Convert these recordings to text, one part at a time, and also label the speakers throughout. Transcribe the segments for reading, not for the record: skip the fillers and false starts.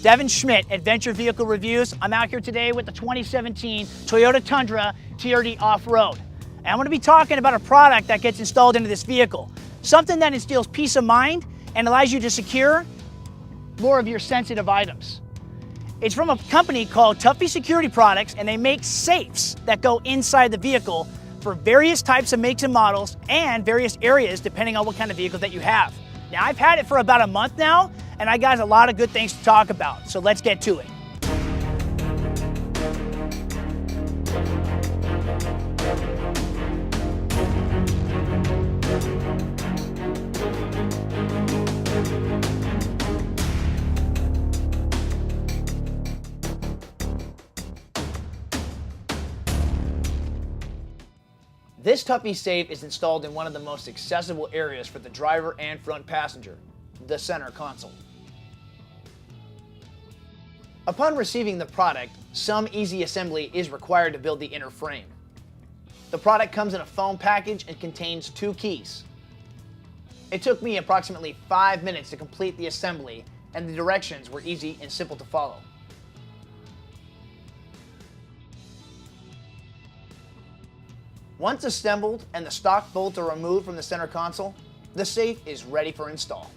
Speaker 1: Devin Schmidt, Adventure Vehicle Reviews. I'm out here today with the 2017 Toyota Tundra TRD Off-Road. And I'm going to be talking about a product that gets installed into this vehicle. Something that instills peace of mind and allows you to secure more of your sensitive items. It's from a company called Tuffy Security Products, and they make safes that go inside the vehicle for various types of makes and models and various areas depending on what kind of vehicle that you have. Now, I've had it for about a month now, and I got a lot of good things to talk about, so let's get to it. This Tuffy safe is installed in one of the most accessible areas for the driver and front passenger, the center console. Upon receiving the product, some easy assembly is required to build the inner frame. The product comes in a foam package and contains 2 keys. It took me approximately 5 minutes to complete the assembly, and the directions were easy and simple to follow. Once assembled and the stock bolts are removed from the center console, the safe is ready for install.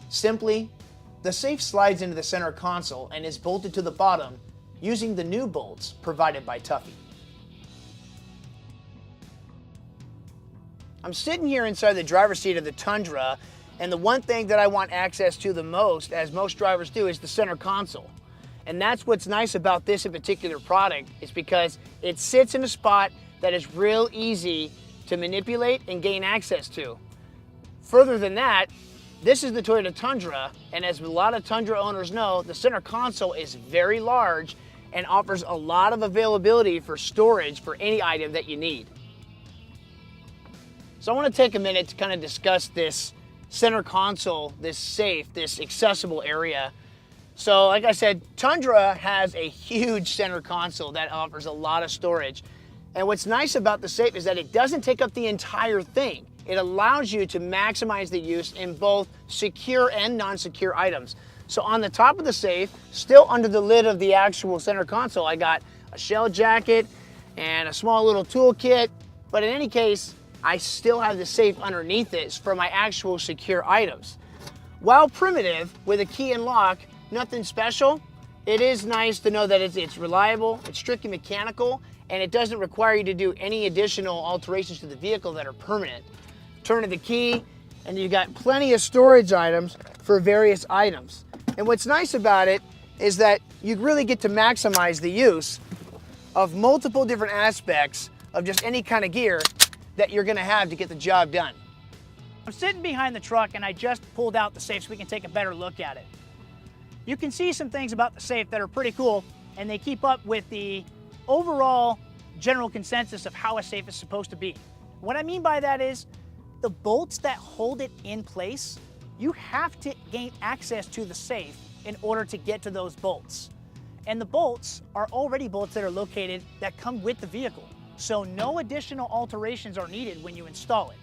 Speaker 1: Simply, the safe slides into the center console and is bolted to the bottom using the new bolts provided by Tuffy. I'm sitting here inside the driver's seat of the Tundra, and the one thing that I want access to the most, as most drivers do, is the center console. And that's what's nice about this in particular product, is because it sits in a spot that is real easy to manipulate and gain access to. Further than that, this is the Toyota Tundra, and as a lot of Tundra owners know, the center console is very large and offers a lot of availability for storage for any item that you need. So I want to take a minute to kind of discuss this center console, this safe, this accessible area. So like I said, Tundra has a huge center console that offers a lot of storage. And what's nice about the safe is that it doesn't take up the entire thing. It allows you to maximize the use in both secure and non-secure items. So on the top of the safe, still under the lid of the actual center console, I got a shell jacket and a small little toolkit. But in any case, I still have the safe underneath it for my actual secure items. While primitive, with a key and lock, nothing special, it is nice to know that it's reliable, it's strictly mechanical, and it doesn't require you to do any additional alterations to the vehicle that are permanent. Turn of the key, and you got plenty of storage items for various items. And what's nice about it is that you really get to maximize the use of multiple different aspects of just any kind of gear that you're gonna have to get the job done. I'm sitting behind the truck, and I just pulled out the safe so we can take a better look at it. You can see some things about the safe that are pretty cool, and they keep up with the overall general consensus of how a safe is supposed to be. What I mean by that is the bolts that hold it in place, you have to gain access to the safe in order to get to those bolts. And the bolts are already bolts that are located that come with the vehicle. So no additional alterations are needed when you install it.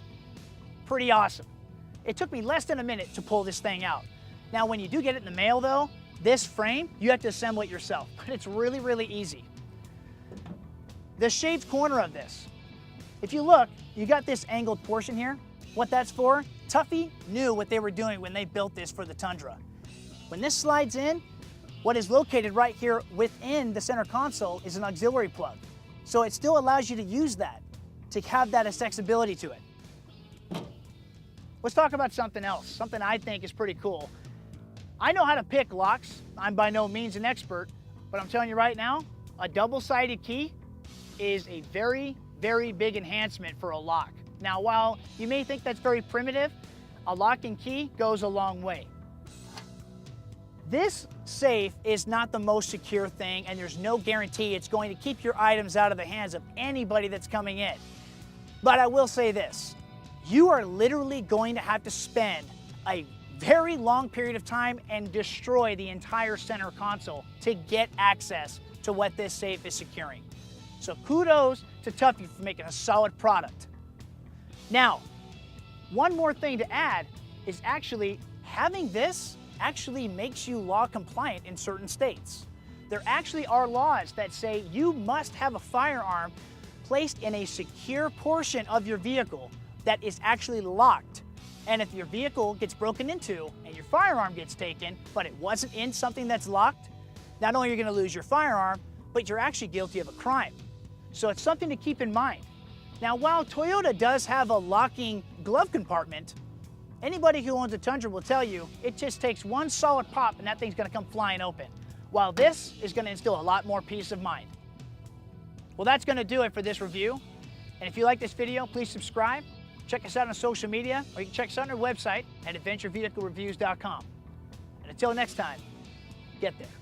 Speaker 1: Pretty awesome. It took me less than a minute to pull this thing out. Now, when you do get it in the mail though, this frame, you have to assemble it yourself, but it's really, really easy. The shaved corner of this, if you look, you got this angled portion here. What that's for, Tuffy knew what they were doing when they built this for the Tundra. When this slides in, what is located right here within the center console is an auxiliary plug. So it still allows you to use that, to have that accessibility to it. Let's talk about something else, something I think is pretty cool. I know how to pick locks. I'm by no means an expert, but I'm telling you right now, a double-sided key is a very, very big enhancement for a lock. Now, while you may think that's very primitive, a lock and key goes a long way. This safe is not the most secure thing, and there's no guarantee it's going to keep your items out of the hands of anybody that's coming in. But I will say this, you are literally going to have to spend a very long period of time and destroy the entire center console to get access to what this safe is securing. So kudos to Tuffy for making a solid product. Now, one more thing to add is actually having this
Speaker 2: actually makes you law compliant in certain states. There actually are laws that say you must have a firearm placed in a secure portion of your vehicle that is actually locked. And if your vehicle gets broken into and your firearm gets taken, but it wasn't in something that's locked, not only are you going to lose your firearm, but you're actually guilty of a crime. So it's something to keep in mind. Now, while Toyota does have a locking glove compartment, anybody who owns a Tundra will tell you it just takes one solid pop and that thing's going to come flying open, while this is going to instill a lot more peace of mind. Well, that's going to do it for this review. And if you like this video, please subscribe. Check us out on social media, or you can check us out on our website at adventurevehiclereviews.com. And until next time, get there.